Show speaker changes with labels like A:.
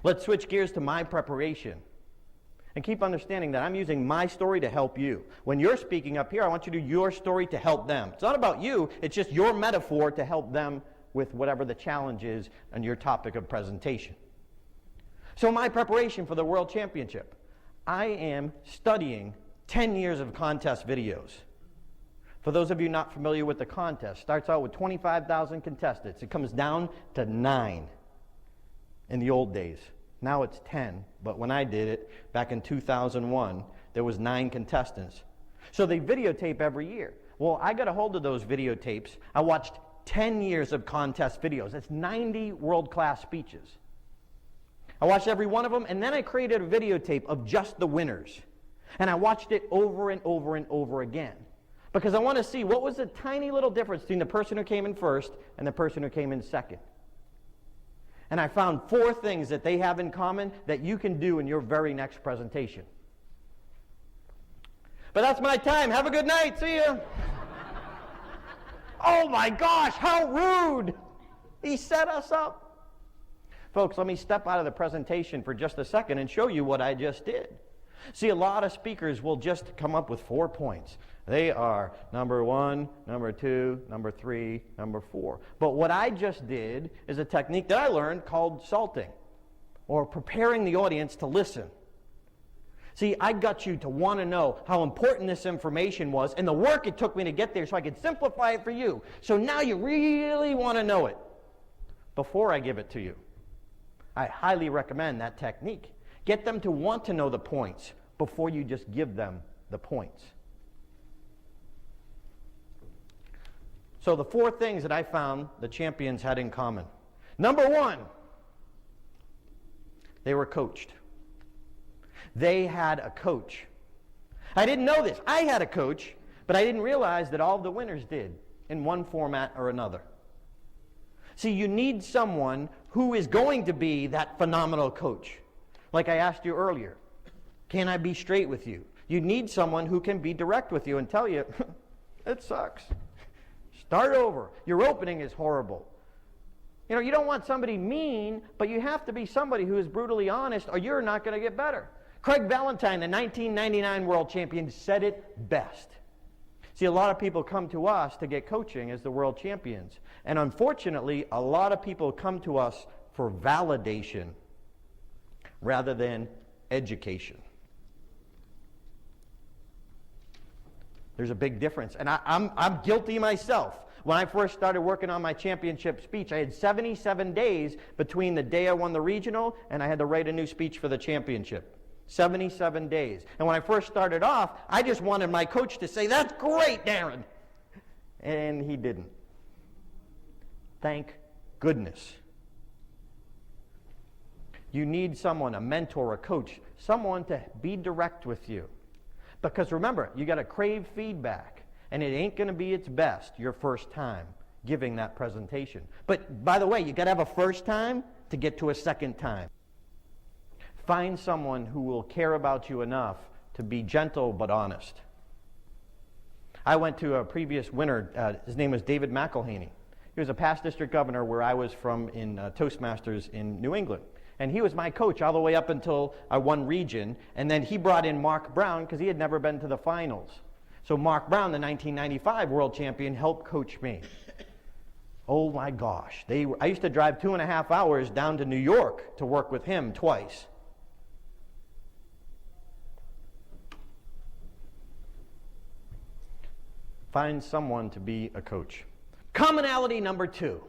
A: Let's switch gears to my preparation. And keep understanding that I'm using my story to help you. When you're speaking up here, I want you to do your story to help them. It's not about you, it's just your metaphor to help them with whatever the challenge is on your topic of presentation. So my preparation for the World Championship, I am studying 10 years of contest videos. For those of you not familiar with the contest, starts out with 25,000 contestants. It comes down to 9 in the old days. Now it's 10, but when I did it back in 2001, there was 9 contestants. So they videotape every year. Well, I got a hold of those videotapes. I watched 10 years of contest videos. That's 90 world-class speeches. I watched every one of them, and then I created a videotape of just the winners. And I watched it over and over and over again. Because I want to see what was the tiny little difference between the person who came in first and the person who came in second. And I found 4 things that they have in common that you can do in your very next presentation. But that's my time. Have a good night. See ya. Oh my gosh, how rude. He set us up. Folks, let me step out of the presentation for just a second and show you what I just did. See, a lot of speakers will just come up with 4 points. They are number 1, number 2, number 3, number 4. But what I just did is a technique that I learned called salting, or preparing the audience to listen. See, I got you to want to know how important this information was and the work it took me to get there so I could simplify it for you. So now you really want to know it before I give it to you. I highly recommend that technique. Get them to want to know the points before you just give them the points. So the 4 things that I found the champions had in common. Number 1, they were coached. They had a coach. I didn't know this. I had a coach, but I didn't realize that all of the winners did in one format or another. See, you need someone who is going to be that phenomenal coach. Like I asked you earlier, can I be straight with you? You need someone who can be direct with you and tell you, it sucks. Start over. Your opening is horrible. You know, you don't want somebody mean, but you have to be somebody who is brutally honest or you're not going to get better. Craig Valentine, the 1999 world champion, said it best. See, a lot of people come to us to get coaching as the world champions. And unfortunately, a lot of people come to us for validation rather than education. There's a big difference. And I'm guilty myself. When I first started working on my championship speech, I had 77 days between the day I won the regional and I had to write a new speech for the championship. 77 days. And when I first started off, I just wanted my coach to say, "That's great, Darren." And he didn't. Thank goodness. You need someone, a mentor, a coach, someone to be direct with you. Because remember, you got to crave feedback, and it ain't going to be its best your first time giving that presentation. But by the way, you got to have a first time to get to a second time. Find someone who will care about you enough to be gentle but honest. I went to a previous winner. His name was David McElhaney. He was a past district governor where I was from in Toastmasters in New England. And he was my coach all the way up until I won region. And then he brought in Mark Brown because he had never been to the finals. So Mark Brown, the 1995 world champion, helped coach me. Oh my gosh. I used to drive 2.5 hours down to New York to work with him twice. Find someone to be a coach. Commonality number 2.